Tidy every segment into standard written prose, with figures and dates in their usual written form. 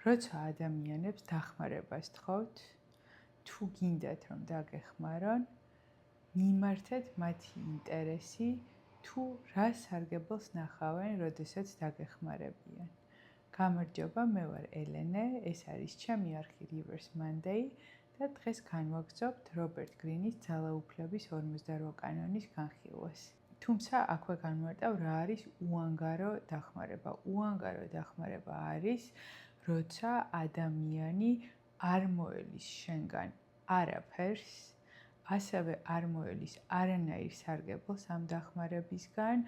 როცა ადამიანებს დახმარებას თხოვთ, თუ გინდათ რომ დაგეხმარონ, მიმართეთ მათი ინტერესი თუ რა სარგებელს ნახავენ, როდესაც დაგეხმარებიან. გამარჯობა, მე ვარ ელენე, ეს არის ჩემი არხი Reverse Monday და დღეს განვაგრძობთ რობერტ გრინის ძალაუფლების 58 კანონის განხილვას. თუმცა აქვე განმარტავ რა არის უანგარო დახმარება. უანგარო დახმარება არის, როცა ადამიანი არ მოელის შენგან არაფერს, ასევე არ მოელის არანაირ სარგებელს ამ დახმარებისგან,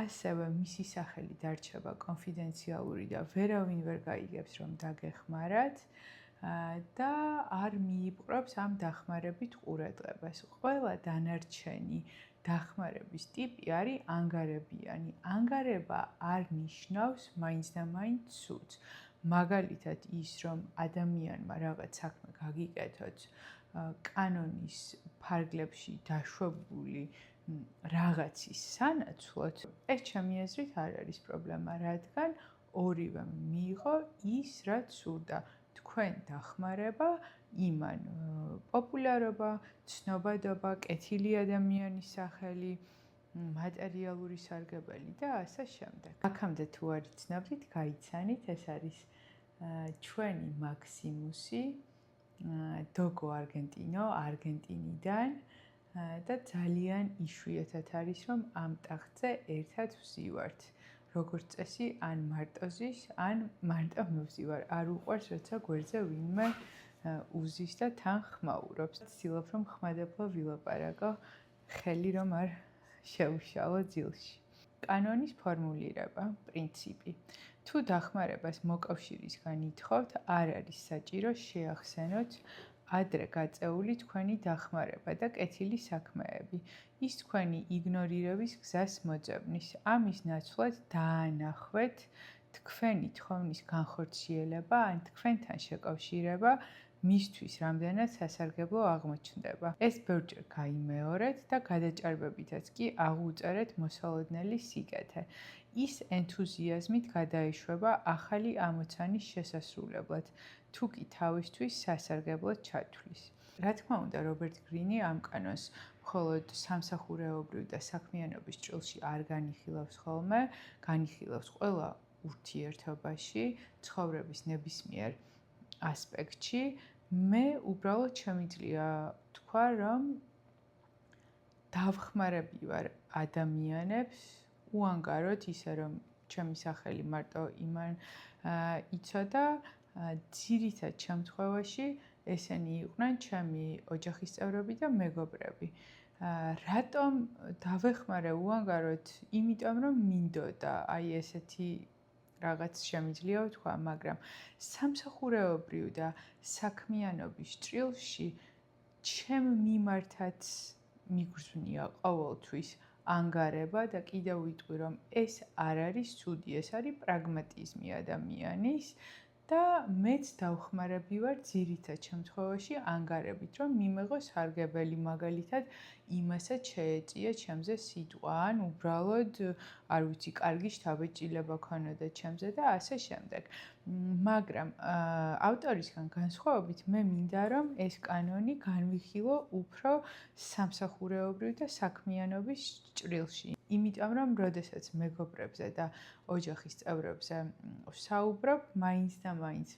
ასევე მისი სახელი დარჩება კონფიდენციალური და ვერავინ ვერ გაიგებს რომ დაგეხმარათ და არ მიიპყრობს ამ დახმარებით ყურადღებას. ყველა დანარჩენი დახმარების ტიპი არის ანგარებიანი. ანგარება არ ნიშნავს მაინც და მაინც სულს. მაგალითად ის რომ ადამიანმა რაღაც საქმე გაგიკეთოთ კანონის ფარგლებში დაშვებული რაღაცის სანაცვლოდ, ეს ჩემი აზრით არ არის პრობლემა, რადგან ორივემ მიიღო ის, რაც სურდა. თქვენ დახმარება, იმან პოპულარობა, ცნობადობა, კეთილი ადამიანის სახელი, მატერიალური სარგებელი და ასე შემდეგ. აქამდე თუ არ იცნობდით, გაიცანით, ეს არის ჩვენი მაქსიმუსი, დოგო არგენტინო, არგენტინიდან და ძალიან იშვიათად არის, რომ ამ ტახტზე ერთად ვზივართ. როგორც წესი, ან მარტო ზის, ან მარტო მივზივარ. არ უყვარს, როცა გვერდზე ვინმე უზის და თან ხმაურობს. ვცდილობ, რომ ხმადებლო ვილაპარაკო, ხელი რომ არ შეუშალო ძილში. კანონის ფორმულირება, პრინციპი. თუ დახმარებას მოკავშირისგან ითხოვთ, არ არის საჭირო შეახსენოთ ადრე გაწეული თქვენი დახმარება და კეთილი საქმეები. ის თქვენი იგნორირების გზას მოძებნის. ამის ნაცვლად დაანახვეთ თქვენი თხოვნის განხორციელება ან თქვენთან შეკავშირება მისთვის რამდენად სასარგებლო აღმოჩნდება. ეს ბევრჯერ გაიმეორეთ და გადაჭარბებითაც კი აღუწერეთ მოსალოდნელი სიკეთე. ის ენთუზიაზმით გადაეშვება ახალი ამოცანის შესასრულებლად, თუ კი თავისთვის სასარგებლოდ ჩათვლის. რა თქმა უნდა, რობერტ გრინი ამ კანონს მხოლოდ სამსახურეობრივ და საქმიანობის ჭრილში არ განიხილავს ხოლმე, განიხილავს ყველა ურთიერთობაში, ცხოვრების ნებისმიერ ასპექტში. მე უბრალოდ შემიძლია თქვა, რომ დავხმარები ვარ ადამიანებს უანგაროდ, ისე რომ ჩემი სახელი მარტო იმან იცოდა, ძირითად შემთხვევაში ესენი იყვნენ ჩემი ოჯახის წევრები და მეგობრები. რატომ დავეხმარე უანგაროდ? იმიტომ რომ მინდოდა, აი ესეთი რაღაც შემიძლია ვთქვა, მაგრამ სამსახურეობრივ და საქმიანობის ჭრილში ჩემ მიმართაც მიგრძვნია ყოველთვის ანგარება და კიდევ ვიტყვი, რომ ეს არ არის ცუდი, ეს არის პრაგმატიზმი ადამიანის და მეც დავხმარები ვარ ძირითად შემთხვევაში ანგარებით, რომ მიმეღო სარგებელი, მაგალითად იმასაც შეეწია ჩემზე სიტყვა, ან უბრალოდ არ ვიცი, კარგი შთაბეჭდილება ქონოდა ჩემზე და ასე შემდეგ. მაგრამ ავტორისგან განსხვავებით, მე მინდა რომ ეს კანონი განვიხილო უფრო სამსახურეობრივ და საქმიანობის ჭრილში. იმიტომ რომ როდესაც მეგობრებზე და ოჯახის წევრებზე ვსაუბრობ, მაინც და მაინც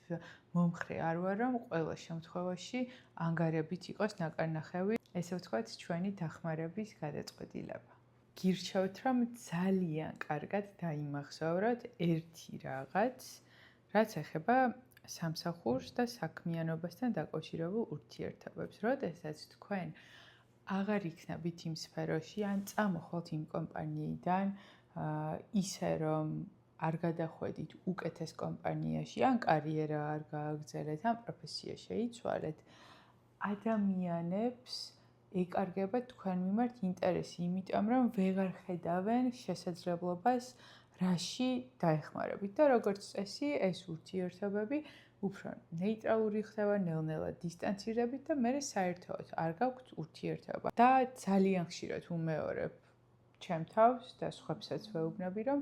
მომხრე არ ვარ, რომ ყველა შემთხვევაში ანგარებით იყოს ნაკარნახევი, ესე ვთქვათ, ჩვენი დახმარების გადაწყვეტილება. გირჩევთ, რომ ძალიან კარგად დაიმახსოვროთ ერთი რაღაც, რაც ეხება სამსახურს და საქმიანობასთან დაკავშირებულ ურთიერთობებს. როდესაც თქვენ აღარ იქნებით იმ სფეროში, ან წამოხვალთ იმ კომპანიიდან, ისე რომ არ გადახვედით უკეთეს კომპანიაში, ან კარიერა არ გააგრძელეთ, ან პროფესია შეიცვალეთ, ადამიანებს ეკარგება თქვენ მიმართ ინტერესი, იმიტომ რომ ვეღარ ხედავენ შესაძლებლობას რაში დაეხმარებით და როგორც წესი, ეს ურთიერთობები უფრო ნეიტრალური ხდება, ნელ-ნელა დისტანცირდებით და მე საერთოდ არ გაქვთ ურთიერთობა. და ძალიან ხშირად უმეორებ ჩემ თავს და სხვებსაც ვეუბნები, რომ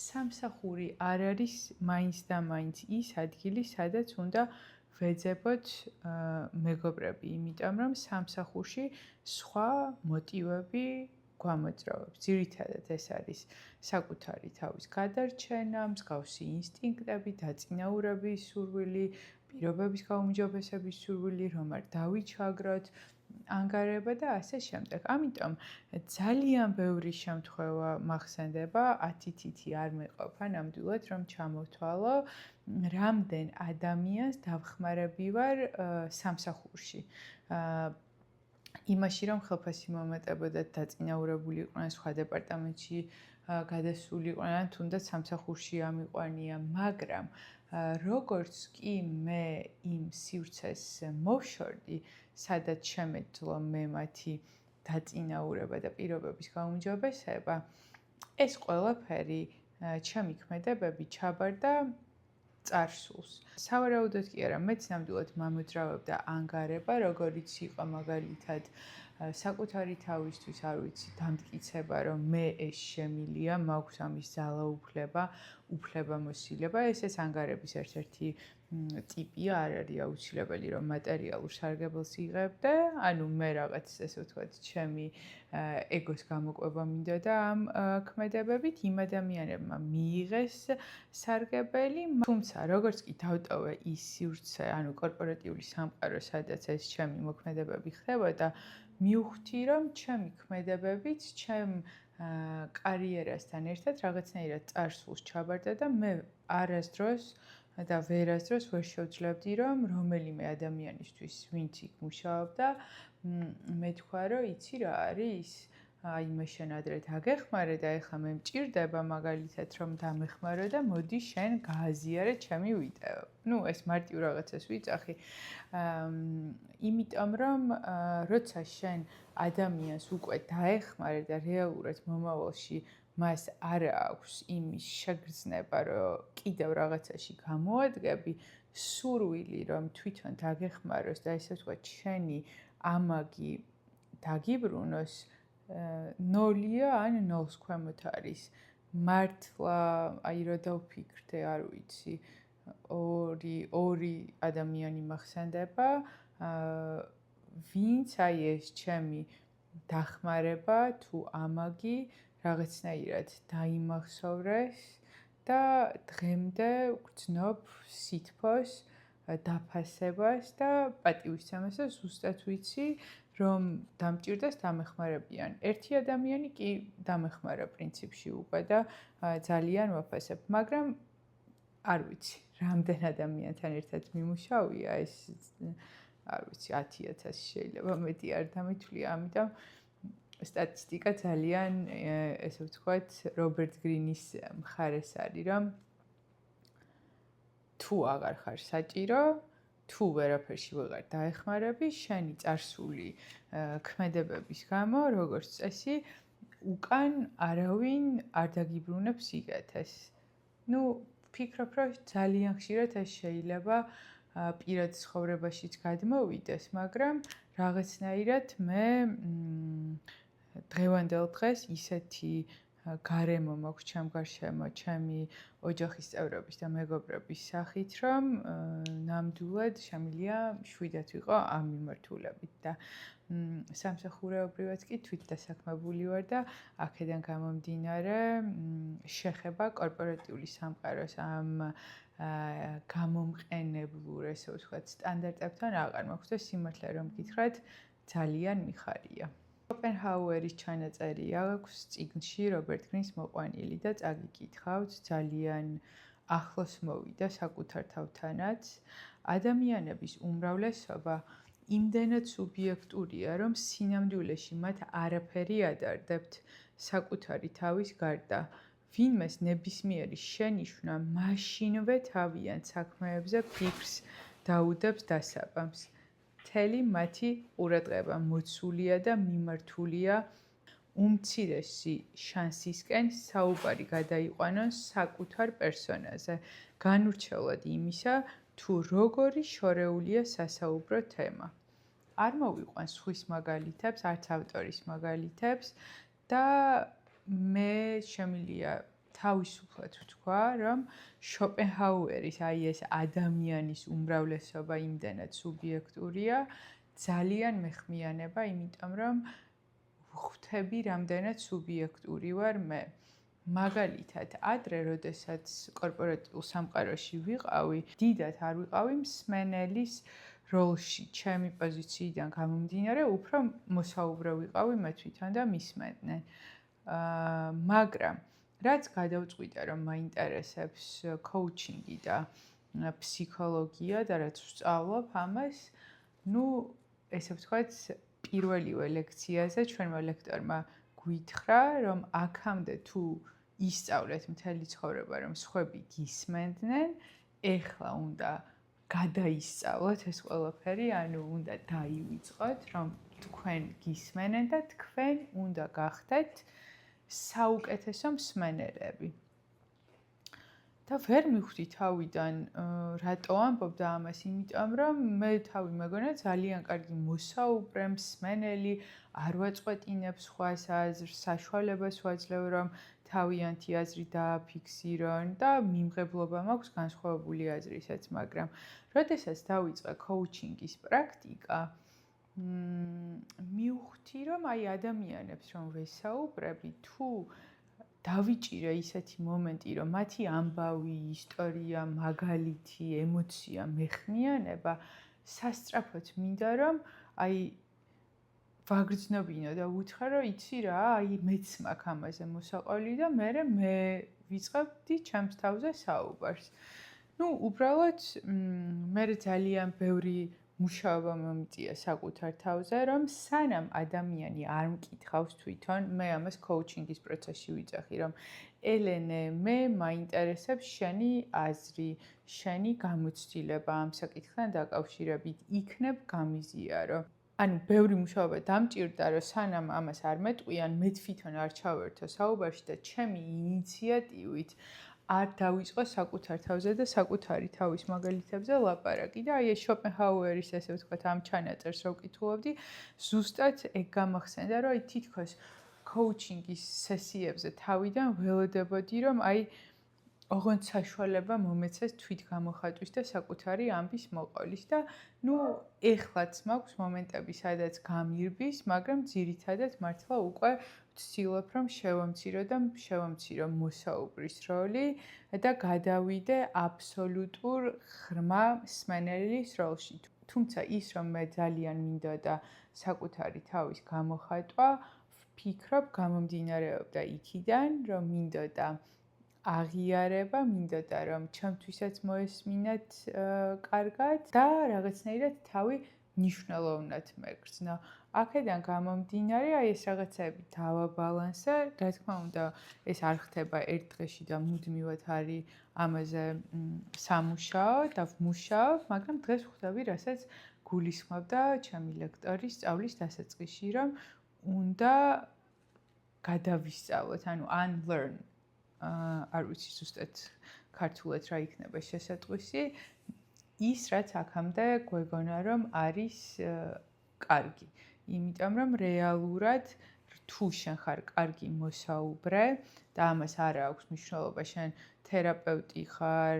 სამსახური არ არის მაინც და მაინც ის ადგილი, სადაც უნდა ვეძებოთ მეგობრები, იმიტომ რომ სამსახურში სხვა მოტივები გვამოძრავებს. ძირითადად ეს არის საკუთარი თავის გადარჩენა, მსგავსი ინსტინქტები, დაწინაურების სურვილი, პირობების გაუმჯობესების სურვილი, რომ არ დავიჩაგროთ, ანგარება და ასე შემდეგ. ამიტომ ძალიან ბევრი შემთხვევა მახსენდება, 10 თითი არ მეყოფა ნამდვილად, რომ ჩამოვთვალო, რამდენ ადამიანს დავხმარები ვარ სამსახურში. იმაში, რომ ხელფასი მომეტებოდათ, დაწინაურებული იყვნენ სხვა დეპარტამენტში გადასული იყვნენ, თუნდაც სამსახურში ამიყვანია, მაგრამ როგორც კი მე იმ სივრცეს მოვშორდი, სადაც შემეძლო მე მათი დაწინაურება და პირობების გაუმჯობესება, ეს ყველაფერი ჩემი ქმედებები ჩაბარდა წარსულს. სავარაუდოდ კი არა, მეც ნამდვილად მამოძრავებდა ანგარება, როგორიც იყო მაგალითად საკუთარი თავისთვის, არ ვიცი, დამტკიცება, რომ მე ეს შემილია, მაქვს ამის ძალაუფლება, უფლებამოსილება, ეს ანგარების ერთ-ერთი ტიპია, არ არის აუცილებელი, რომ მატერიალურ სარგებელს იღებდე, ანუ მე რაღაც ესე ვთქვათ, ჩემი ეგოს გამოკვება მინდოდა ამ ქმედებებით, იმ ადამიანებმა მიიღეს სარგებელი, თუმცა როგორც კი დავტოვე ის სივრცე, ანუ კორპორატიული სამყარო, სადაც ეს ჩემი მოქმედებები ხდებოდა, მივხვდი, რომ ჩემი ქმედებებიც ჩემ კარიერასთან ერთად რაღაცნაირად წარსულს ჩაბარდა და მე არასდროს და ვერასდროს ვერ შევძლებდი, რომ რომელიმე ადამიანისთვის, ვინც იქ მუშაობდა, მეთქვა, რომ იცი რა არის, აი მე შენ ადრე დაგეხმარე და ეხლა მე მჭირდება მაგალითად რომ დამეხმარო და მოდი შენ გააზიარე ჩემი ვიდეო. ნუ ეს მარტივ რაღაცას ვიძახი. იმიტომ რომ როცა შენ ადამიანს უკვე დაეხმარე და რეალურად მომავალში მას არ აქვს იმის შეგრძნება, რომ კიდევ რაღაცაში გამოადგები, სურვილი რომ თვითონ დაგეხმაროს და ესე ვთქვათ, შენი ამაგი დაგიბრუნოს, ნოლია ან ნოლს ქვემოთ არის. მართლა, აი რა დავფიქრდე, არ ვიცი, ორი ადამიანი მახსენდება, ვინც აი ეს ჩემი დახმარება თუ ამაგი რაღაცნაირად დაიმახსოვრეს და დღემდე ვგრძნობ სითბოს, დაფასებას და პატივისცემას და ზუსტად ვიცი, რომ დამჭირდეს დამეხმარებიან. ერთი ადამიანი კი დამეხმარა პრინციპში უკვე და ძალიან ვაფასებ, მაგრამ არ ვიცი, რამდენ ადამიანთან ერთად მიმუშავია ეს, არ ვიცი, 10,000 შეიძლება მეტი არ დამითვლია, ამიტომ სტატისტიკა ძალიან, ესე ვთქვათ, რობერტ გრინის მხარეს არის, რომ თუ აღარ ხარ საჭირო, თუ ვერაფერში ვეღარ დაეხმარები, შენი წარსული ქმედებების გამო, როგორც წესი, უკან არავინ არ დაგიბრუნებს სიგეთეს. ნუ, ვფიქრობ, რომ ძალიან ხშირად ეს შეიძლება პირად ცხოვრებაშიც გადმოვიდეს, მაგრამ რაღაცნაირად მე დღევანდელ დღეს ისეთი გარემო მაქვს ჩემ გარშემო, ჩემი ოჯახის წევრების და მეგობრების სახით, რომ ნამდვილად შემიძლია შვიდად ვიყო ამ მიმართულებით და სამსახურეობრივად კი თვითდასაქმებული ვარ და აქედან გამომდინარე შეხება კორპორატიული სამყაროს ამ გამომყენებლურ, ესე ვთქვათ, სტანდარტებთან აღარ მაქვს და სიმართლე რომ გითხრათ, ძალიან მიხარია. შოპენჰაუერის ჩანაწერი აქვს წიგნში რობერტ გრინის მოყვანილი და წაგიკითხავთ, ძალიან ახლოს მოვიდა საკუთარ თავთანაც. ადამიანების უმრავლესობა იმდენად სუბიექტურია, რომ სინამდვილეში მათ არაფერი ადარდებთ საკუთარი თავის გარდა. ვინმეს ნებისმიერი შენიშვნა მაშინვე თავიანთ საქმეებზე ფიქრს დაუდებს დასაბამს. მთელი მათი ყურადღება მოცულია და მიმართულია უმცირესი შანსისკენ საუბარი გადაიყვანონ საკუთარ პერსონაზე, განურჩევლად იმისა, თუ როგორი შორეულია სასაუბრო თემა. არ მოვიყვან სხვის მაგალითებს, არც ავტორის მაგალითებს და მე შემიძლია თავისუფლად ვთქვა, რომ შოპენჰაუერის ეს ადამიანის უმრავლესობა იმდენად სუბიექტურია, ძალიან მეხმიანება, იმიტომ რომ ხვდები, რამდენად სუბიექტური ვარ მე. მაგალითად, ადრე, როდესაც კორპორატიულ სამყაროში ვიყავი, დიდად არ ვიყავი მსმენელის როლში, ჩემი პოზიციიდან გამომდინარე, უფრო მოსაუბრე ვიყავი მე თვითონ და მისმენდნენ. მაგრამ რაც გადავწყვიტე, რომ მაინტერესებს კოუჩინგი და ფსიქოლოგია და რაც ვსწავლობ ამას, ესე ვთქვათ, პირველივე ლექციაზე ჩვენმა ლექტორმა გვითხრა, რომ აქამდე თუ ისწავლეთ მთელი ცხოვრება, რომ სხვები გისმენდნენ, ეხლა უნდა გადაისწავლოთ ეს ყველაფერი, ანუ უნდა დაივიწყოთ, რომ თქვენ გისმენენ და თქვენ უნდა გახდეთ საუკეთესო მსმენელები. და ვერ მივხვდი თავიდან, რატო ამბობ და ამას, იმიტომ რომ მე თავი მეგონა ძალიან კარგი მოსაუბრე, მსმენელი, არ ვაწყვეტინებ სხვას აზრს, საშუალებას ვაძლევ, რომ თავიანთი აზრი დააფიქსირონ და მიმღებლობა მაქვს განსხვავებული აზრისაც, მაგრამ როდესაც დავიწყე კოუჩინგის პრაქტიკა, მივხვდი, რომ ადამიანებს რომ ვესაუბრები, თუ დავიჭირე ისეთი მომენტი, რომ მათი ამბავი, ისტორია, მაგალითი, ემოცია მეხმიანება, სასწრაფოდ მინდა რომ ვაგრძნობინო და ვუთხრა, რომ იცი რა, მეც მაქვს ამაზე მოსაყოლი და მე ვიწყებდი ჩემს თავზე საუბარს. უბრალოდ მე ძალიან ბევრი მუშაობა მომიწია საკუთარ თავზე, რომ სანამ ადამიანი არ მკითხავს თვითონ, მე ამას კოუჩინგის პროცესში ვიძახი, რომ ელენე, მე მაინტერესებს შენი აზრი, შენი გამოცდილება ამ საკითხთან დაკავშირებით, იქნებ გამიზიარო. ანუ ბევრი მუშაობა დამჭირდა, რომ სანამ ამას არ მეტყვიან, მე თვითონ არ ჩავერთო საუბარში და ჩემი ინიციატივით არ დავიწყო საკუთარ თავზე და საკუთარი თავის მაგალითებზე ლაპარაკი და ეს შოპენჰაუერის ესე ვთქვათ ამ ჩანაწერს რო ვკითხულობდი, ზუსტად ეგ გამახსენდა, რომ თითქოს კოუჩინგის სესიებზე თავიდან ველოდებოდი, რომ ოღონდ საშუალება მომეცეს თვით გამოხატვის და საკუთარი ამბის მოყოლის და ეხლაც მაქვს მომენტები, სადაც გამირბის, მაგრამ ძირითადად მართლა უკვე ვცდილობ, რომ შევამცირო მოსაუბრის როლი და გადავიდე აბსოლუტურ ღრმა მსმენელის როლში. თუმცა ის, რომ მე ძალიან მინდოდა საკუთარი თავის გამოხატვა, ვფიქრობ, გამომდინარეობდა იქიდან, რომ მინდოდა აღიარება, მინდოდა რომ ჩემთვისაც მოესმინათ კარგად და რაღაცნაირად თავი მნიშვნელოვნად მეგრძნო. აქედან გამომდინარე, ეს რაღაცები დავაბალანსე, რა თქმა უნდა, ეს არ ხდება ერთ დღეში და მუდმივად არის ამაზე სამუშაო და ვმუშაობ, მაგრამ დღეს ვხვდები, რასაც გულისხმობდა ჩემი ლექტორის სწავლის დასაწყისში, რომ უნდა გადავისწავლოთ, ანუ unlearn. არ ვიცი ზუსტად ქართულად რა იქნება შესატყვისი, ის რაც აქამდე გვეგონა რომ არის კარგი. იმიტომ რომ რეალურად თუ შენ ხარ კარგი მოსაუბრე და ამას არ აქვს მნიშვნელობა შენ თერაპევტი ხარ,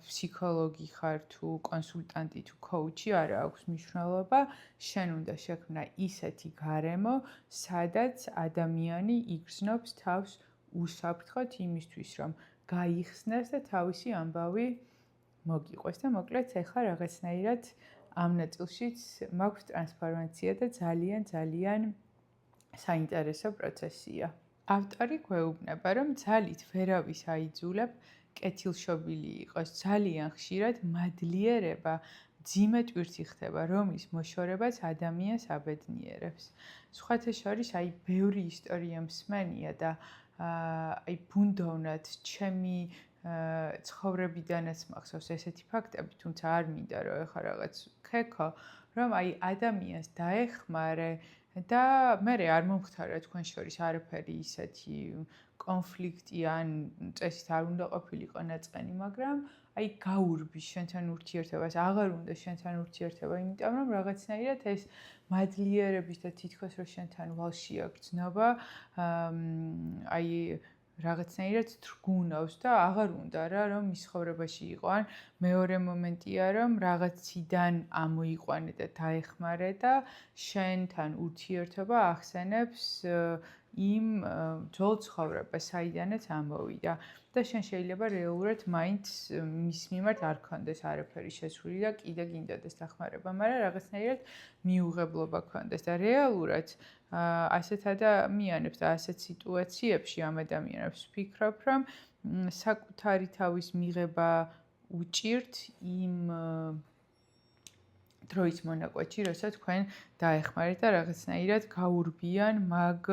ფსიქოლოგი ხარ თუ კონსულტანტი თუ კოუჩი, არ აქვს მნიშვნელობა, შენ უნდა შექმნა ისეთი გარემო, სადაც ადამიანი იგრძნობს თავს უსაფრთხოდ იმისთვის, რომ გაიხსნას და თავისი ამბავი მოგიყვეს და მოკლედ ეხლა რაღაცნაირად ამ ნაწილშიც მაქვს ტრანსფორმაცია და ძალიან საინტერესო პროცესია. ავტორი გვეუბნება, რომ ძალით ვერავის აიძულებ კეთილშობილი იყოს, ძალიან ხშირად მადლიერება მძიმე ტვირთი ხდება, რომლის მოშორებაც ადამიანს აბედნიერებს. სხვათა შორის, ბევრი ისტორია მსმენია და ბუნდოვნად ჩემი ცხოვრებიდანაც მახსოვს ესეთი ფაქტები, თუმცა არ მინდა რომ ეხლა რაღაც ქექო, რომ ადამიანს დაეხმარე და მე არ მომხდარა თქვენ შორის არაფერი ისეთი კონფლიქტი ან წესით არ უნდა ყოფილიყო ნაწყენი, მაგრამ აი გაურბის შენთან ურთიერთობას, აღარ უნდა შენთან ურთიერთობა, იმიტომ რომ რაღაცნაირად ეს მადლიერების და თითქოს რომ შენთან ვალში აგრძნობა, აი რაღაცნაირად თრგუნავს და აღარ უნდა რა რომ მის ხოვრებაში იყო. ან მეორე მომენტია რომ რაღაციდან ამოიყვანე და დაეხმარე და შენთან ურთიერთობა ახსენებს იმ ძველ ცხოვრებას, საიდანაც ამოვიდა და შენ შეიძლება რეალურად მაინც მის მიმართ არ ქონდეს არაფერი შეცვლილი და კიდე გინდოდეს დახმარება, მაგრამ რაღაცნაირად მიუღებლობა ქონდეს და რეალურად ასეთ ადამიანებს და ასეთ სიტუაციებში ამ ადამიანებს ვფიქრობ, რომ საკუთარი თავის მიღება უჭირთ იმ დროის მონაკვეთში, როცა თქვენ დაეხმარეთ და რაღაცნაირად გაურბიან მაგ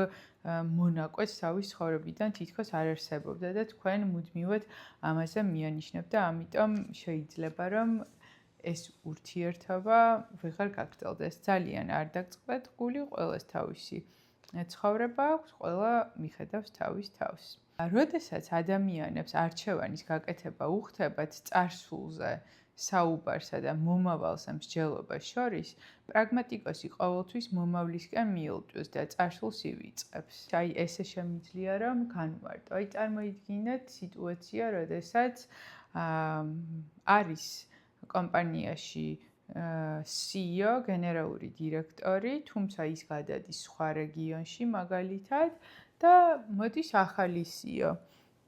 მონაკვეთს თავის ცხოვრებიდან თითქოს არ არსებობდა და თქვენ მუდმივად ამაზე მიანიშნებთ და ამიტომ შეიძლება რომ ეს ურთიერთობა ვეღარ გაგრძელდეს. ძალიან არ დაგწყდეთ გული, ყველას თავისი ცხოვრება აქვს, ყველა მიხედავს თავის თავს. როდესაც ადამიანებს არჩევანის გაკეთება უხდებათ წარსულზე, საუბარსა და მომავალს ამ მსჯელობას შორის, პრაგმატიკოსი ყოველთვის მომავლისკენ მიელტვს და წარსულს ივიწყებს. აი ესე შემიძლია რომ განვარტო. აი წარმოიდგინეთ სიტუაცია, როდესაც არის კომპანიაში CEO, გენერალური დირექტორი, თუმცა ის გადადის სხვა რეგიონში მაგალითად და მოდის ახალი CEO.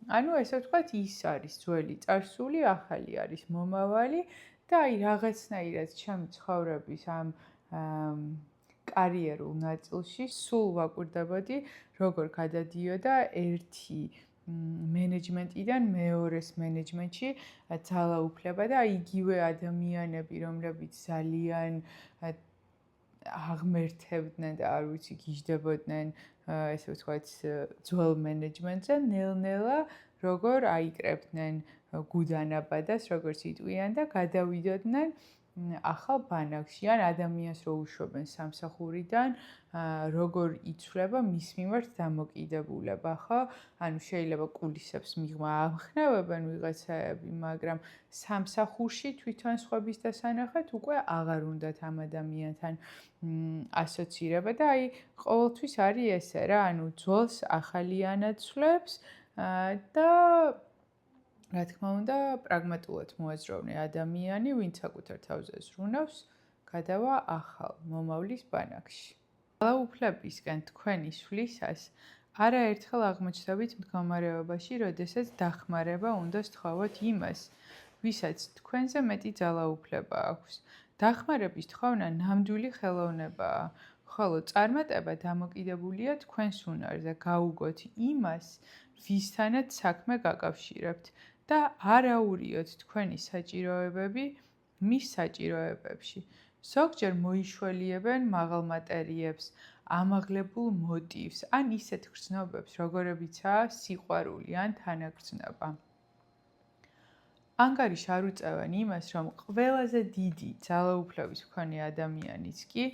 ანუ ესე ვთქვათ, ის არის ძველი წარსული, ახალი არის მომავალი და აი რაღაცნაირად ჩემი ცხოვრების ამ კარიერულ ნაწილში სულ ვაკვირდებოდი, როგორ გადადიოდა ერთი მენეჯმენტიდან მეორეს მენეჯმენტში ძალაუფლება და იგივე ადამიანები, რომლებიც ძალიან აღმერთებდნენ და არ ვიცი გიждდებოდნენ ესე ვთქვათ ძველ მენეჯმენტზე ნელ-ნელა როგორ აიკრებდნენ გუდანაბადას, როგორც იტყვიან და გადავიდოდნენ ახალ ბანაკში ან ადამიანს რო უშვებენ სამსახურიდან, როგორ იცვლება მის მიმართ დამოკიდებულება, ხო? ანუ შეიძლება კულისებს მიღმა ამხნევებენ ვიღაცაები, მაგრამ სამსახურში თვითონ სხვების დასანახად უკვე აღარ უნდათ ამ ადამიანთან ასოცირება და აი ყოველთვის არის ესე რა, ანუ ძველს ახალიანად ცვლებს და რა თქმა უნდა, პრაგმატულად მოაზროვნე ადამიანი, ვინც საკუთარ თავზე ზრუნავს, გადავა ახალ მომავლის ბანაკში. ძალაუფლებისგან თქვენი შვლისას არაერთხელ აღმოჩნდებით მდგომარეობაში, როდესაც დახმარება უნდა სთხოვოთ იმას, ვისაც თქვენზე მეტი ძალაუფლება აქვს. დახმარების თხოვნა ნამდვილი ხელოვნებაა, ხოლო წარმატება დამოკიდებულია თქვენს უნარზე, გაუგოთ იმას, ვისთანაც საქმე გაკავშირებთ და არაურიოთ თქვენი საჭიროებები მის საჭიროებებში. ზოგჯერ მოიშველიებენ მაღალ მატერიებს, ამაღლებულ მოტივს, ან ისეთ გრძნობებს, როგორებიცაა სიყვარული ან თანაგრძნობა. ანგარიშ არ უწევენ იმას, რომ ყველაზე დიდი ძალაუფლების მქონე ადამიანიც კი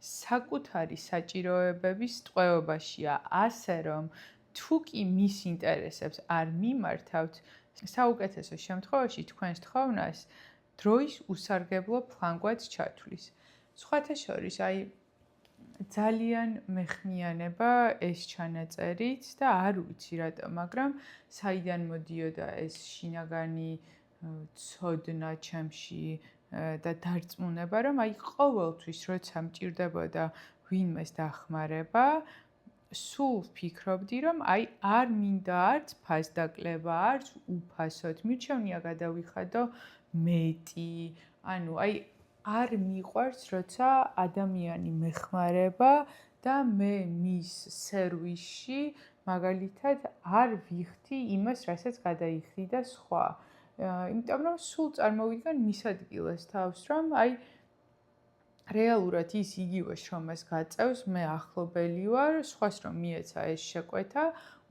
საკუთარი საჭიროებების ტყვეობაშია, ასე რომ თუ კი მის ინტერესებს არ მიმართავთ, საუკეთესო შემთხვევაში თქვენს თხოვნას დროის უსარგებლო ფლანგად ჩათვლის. სხვათა შორის, აი ძალიან მეხმიანება ეს ჩანაწერით და არ ვიცი რატომ, მაგრამ საიდან მოდიოდა ეს შინაგანი ცოდნა ჩემში და დარწმუნება, რომ აი ყოველთვის როცა მჭირდებოდა ვინმეს დახმარება, სულ ვფიქრობდი, რომ აი არ მინდა არც ფასდაკლება, არც უფასოდ, მირჩევნია გადავიხადო მეტი, ანუ აი არ მიყვარს, როცა ადამიანი მეხმარება და მე მის სერვისში მაგალითად არ ვიხდი იმას, რასაც გადაიხდიდა სხვა. იმიტომ რომ სულ წარმოვიდგენ მის ადგილას თავს, რომ აი რეალურად ის იგივე შრომას გაწევს, მე ახლობელი ვარ, სხვას რომ მიეცა ეს შეკვეთა,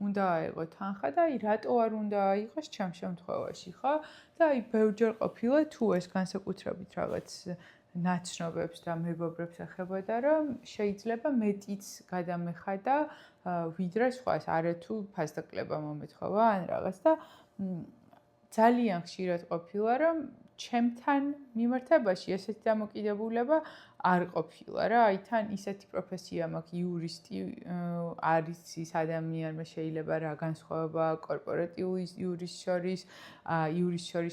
უნდა აიღო თანხა და აი რატო არ უნდა აიღოს ჩემ შემთხვევაში, ხო? და აი ბევრჯერ ყოფილა თუ ეს განსაკუთრებით რაღაც ნაცნობებს და მეგობრებს ეხებოდა, რომ შეიძლება მეტიც გადამეხადა ვიდრე სხვას, არათუ ფასდაკლება მომეთხოვა ან რაღაც და ძალიან ხშირად ყოფილა, რომ ჩემთან მიმართებაში ესეთი დამოკიდებულება არ ყოფილა რა. აი თან ისეთი პროფესია მაქვს, იურისტი არის ის ადამიანმა შეიძლება რა განსხვავება კორპორატიული იურის შორის,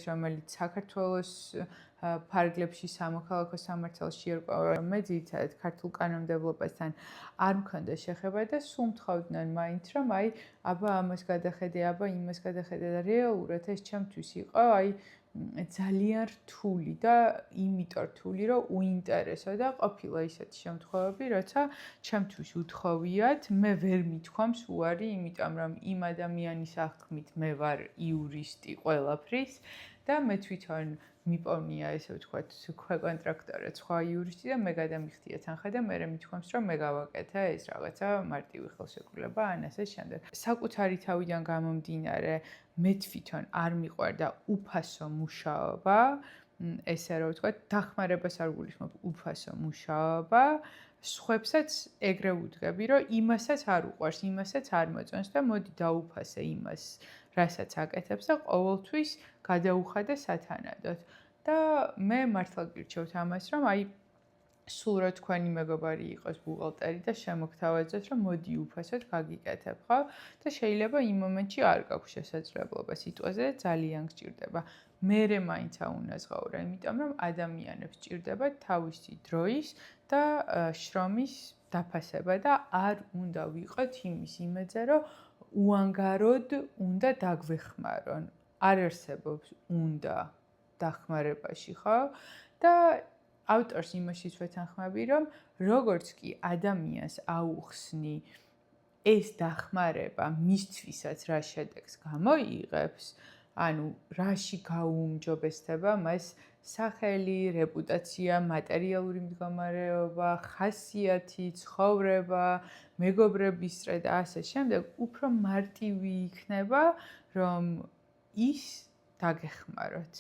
რომელიც საქართველოს ფარგლებში სამოქალაქო სამართალში ერყვა. მე ძირითადად ქართულ კანონმდებლობასთან არ მქონდა შეხება და სულ მთხოვდნენ მაინც, რომ აი აბა ამას გადახედე, აბა იმას გადახედე და რეალურად ეს ჩემთვის იყო აი ძალიან რთული და იმიტომ რთული, რომ უინტერესო და ყოფილა ისეთი შემთხვევები, როცა ჩემთვის უთხოვიათ, მე ვერ მithქვამს უარი, იმიტომ რომ იმ ადამიანის აღქმით მე ვარ იურისტი ყველაფრის და მე თვითონ მიპოვნია ესე ვთქვათ, ქვეკონტრაქტორად სხვა იურისტი და მე გადამიხდია თანხა და მე მithქვამს, რომ მე გავაკეთე ეს რაღაცა მარტივი ხელშეკრულება, ან ასე შემდეგ. საკუთარი თავიდან გამომდინარე, მე თვითონ არ მიყვარდა უფასო მუშაობა, ესე რომ ვთქვათ, დახმარებას არ გულისხმობ უფასო მუშაობა, სხვებსაც ეგრე ვუდგები, რომ იმასაც არ უყვარს, იმასაც არ მოწონს და მოდი დაუფასე იმას, რასაც აკეთებს და ყოველთვის გადაუხადე სათანადოდ. და მე მართლა გირჩევთ ამას, რომ აი სულ რა თქვენი მეგობარი იყოს ბუღალტერი და შემოგთავაზოთ, რომ მოდი უფასოდ გაგიკეთებ, ხო? და შეიძლება იმ მომენტში არ გაქვს შესაძლებლობა სიტყვაზე ძალიან გჭირდება. მერე მაინც აუნაზღაურა, იმიტომ რომ ადამიანებს სჭირდება თავისი დროის და შრომის დაფასება და არ უნდა ვიყოთ იმის იმედზე, რომ უანგაროდ უნდა დაგვეხმარონ. არ არსებობს უნდა დახმარებაში, ხო? და ავტორს იმაშიც ვეთანხმები, რომ როგორც კი ადამიანს აუხსნი ეს დახმარება მისთვისაც რა შედეგს გამოიღებს, ანუ რაში გაუმჯობესდება მას სახელი, რეპუტაცია, მატერიალური მდგომარეობა, ხასიათი, ცხოვრება, მეგობრების წრე და ასე შემდეგ, უფრო მარტივი იქნება, რომ ის დაგეხმაროთ.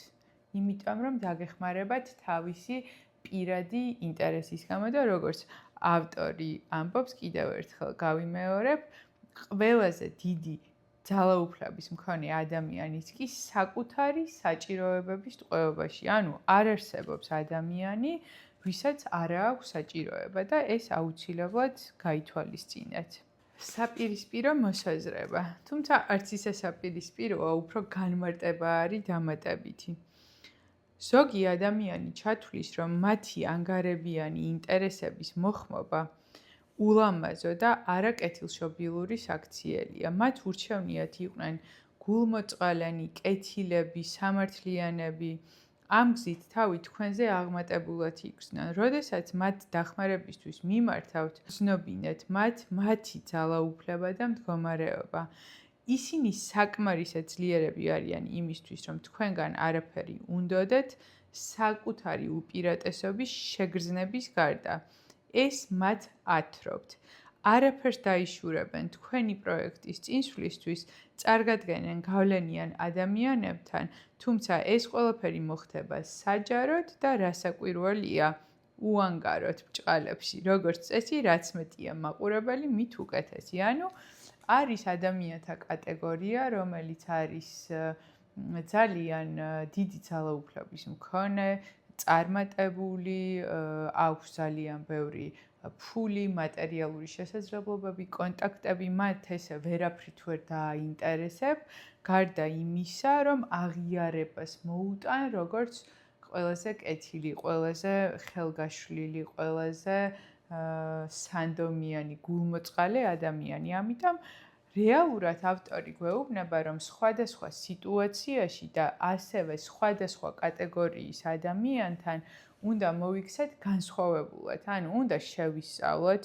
იმიტომ რომ დაგეხმარებათ თავისი პირადი ინტერესის გამო და როგორც ავტორი ამბობს, კიდევ ერთხელ გავიმეორებ, ყველაზე დიდი ძალაუფლების მქონე ადამიანიც კი საკუთარი საჭიროებების ტყვეობაში. ანუ არ არსებობს ადამიანი, ვისაც არ აქვს საჭიროება და ეს აუცილებლად გაითვალისწინეთ. საპირისპირო მოსაზრება. თუმცა არც ისე საპირისპიროა, უფრო განმარტება არის დამატებითი. ზოგი ადამიანი ჩათვლის, რომ მათი ანგარებიანი ინტერესების მოხმობა ულამაზო და არაკეთილშობილური საქციელია. მათ ურჩევნიათ იყვნენ გულმოწყალენი, კეთილები, სამართლიანები. ამ გზით თავი თქვენზე აღმატებულად იქცნენ. როდესაც მათ დახმარებისთვის მიმართავთ, გრძნობინეთ მათ მათი ძალაუფლება და მდგომარეობა. ისინი საკმარისად ძლიერები არიან იმისთვის, რომ თქვენგან არაფერი უნდოდეთ, საკუთარი უპირატესობის შეგრძნების გარდა. ეს მათ ათრობთ. არაფერს დაიშურებენ თქვენი პროექტის წინსვლისთვის, წარგადგენენ გავლენიან ადამიანებთან, თუმცა ეს ყველაფერი მოხდება საჯაროდ და რასაკვირველია, უანგაროდ ბჭყალებში, როგორც წესი, რაც მეტია მაყურებელი, მით უკეთესი. ანუ არის ადამიანთა კატეგორია, რომელიც არის ძალიან დიდი ძალაუფლების მქონე, წარმატებული, აქვს ძალიან ბევრი ფული, მატერიალური შესაძლებლობები, კონტაქტები, მათ ესე ვერაფრით ვერ დააინტერესებ, გარდა იმისა, რომ აღიარებას მოუტან, როგორც ყველაზე კეთილი, ყველაზე ხელგაშლილი, ყველაზე სანდომიანი, გულმოწყალე ადამიანი. ამიტომ რეალურად ავტორი გვეუბნება, რომ სხვადასხვა სიტუაციაში და ასევე სხვადასხვა კატეგორიის ადამიანთან უნდა მოვიქცეთ განსხვავებულად, ანუ უნდა შევისწავლოთ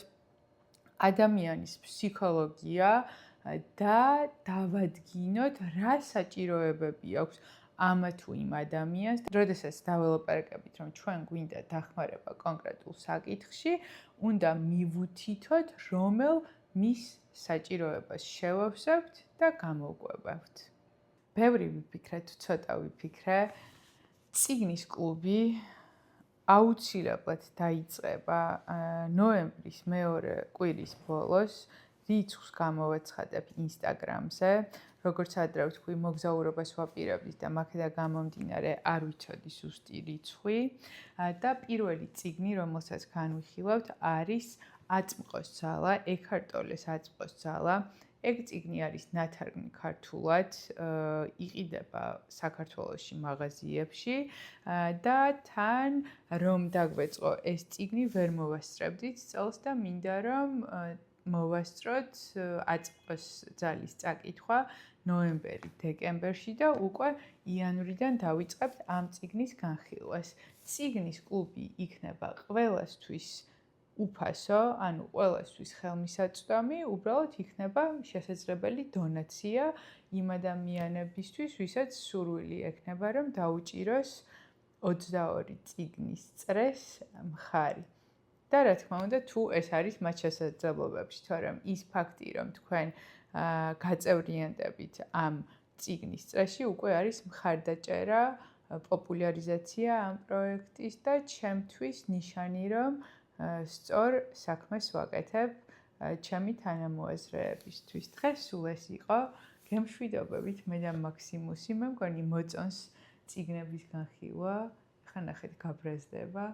ადამიანის ფსიქოლოგია და დავადგინოთ, რა საჭიროებები აქვს ამა თუ იმ ადამიანს. როდესაც დაველაპარაკებით, რომ ჩვენ გვინდა დახმარება კონკრეტულ საკითხში, უნდა მივუთითოთ, რომელ მის საჭიროებას შევავსებთ და გამოვკვებავთ. ბევრი ვიფიქრეთ, ცოტა ვიფიქრე. წიგნის კლუბი აუცილებლად დაიწყება ნოემბრის მეორე კვირის ბოლოს. რიცხვს გამოვაცხადებ ინსტაგრამზე. როგორც ადრე ვთქვი, მოგზაურობას ვაპირებდით და მაქედან გამომდინარე არ ვიცოდი ზუსტი რიცხვი და პირველი წიგნი, რომელსაც განვიხილავთ, არის აწმყოს ძალა, ეკჰარტ ტოლეს აწმყოს ძალა. ეგ წიგნი არის ნათარგმნი ქართულად, იყიდება საქართველოში მაღაზიებში და თან რომ დაგვეწყო ეს წიგნი ვერ მოვასწრებდით წელს და მინდა რომ მოვასწროთ აწმყოს ძალის წაკითხვა ნოემბერი, დეკემბერში და უკვე იანვრიდან დავიწყებთ ამ წიგნის განხილვას. წიგნის კლუბი იქნება ყველასთვის უფასო, ანუ ყველასთვის ხელმისაწვდომი, უბრალოდ იქნება შესაძლებელი დონაცია იმ ადამიანებისთვის, ვისაც სურვილი ექნება, რომ დაუჭიროს 22 წიგნის წრეს მხარი. და რა თქმა უნდა, თუ ეს არის მათ შესაძლებლობებში, თორემ ის ფაქტი, რომ თქვენ გაწევრიანდებით ამ წიგნის წრეში, უკვე არის მხარდაჭერა, პოპულარიზაცია ამ პროექტის და ჩემთვის ნიშანი, რომ სწორ საქმეს ვაკეთებ ჩემი თანამოაზრეებისთვის. დღეს სულ ეს იყო. გემშვიდობებით მე და მაქსიმუსი, მე მგონი მოწონს წიგნების განხილვა. ხა ნახეთ გაბრაზდება.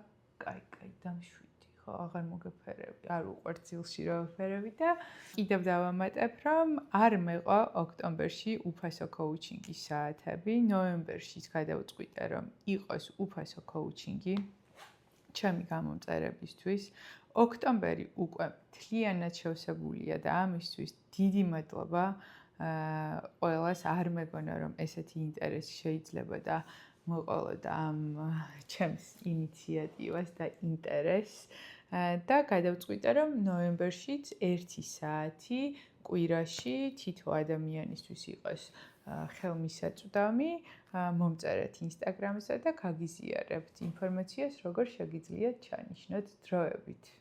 კაი, დამშვიდი, ხო, აღარ მოგეფერები, არ უყვართ ძილში რომ ვფერები და კიდევ დავამატებ, რომ არ მეყვა ოქტომბერში უფასო კოუჩინგის საათები. ნოემბერშიც გადავწყვიტე, რომ იყოს უფასო კოუჩინგი ჩემი გამომწერებისთვის. ოქტომბერი უკვე მთლიანად შევსებულია და ამისთვის დიდი მადლობა ყველას. არ მეგონა რომ ესეთი ინტერესი შეიძლება და მოყოლოდა ამ ჩემს ინიციატივას და ინტერესს და გადავწყვიტე რომ ნოემბერშიც 1 საათი კვირაში თითო ადამიანისთვის იყოს ხელმისაწვდომი. მომწერეთ ინსტაგრამზე და გაგიზიარებთ ინფორმაციას, როგორ შეგიძლიათ ჩანიშნოთ დროებით.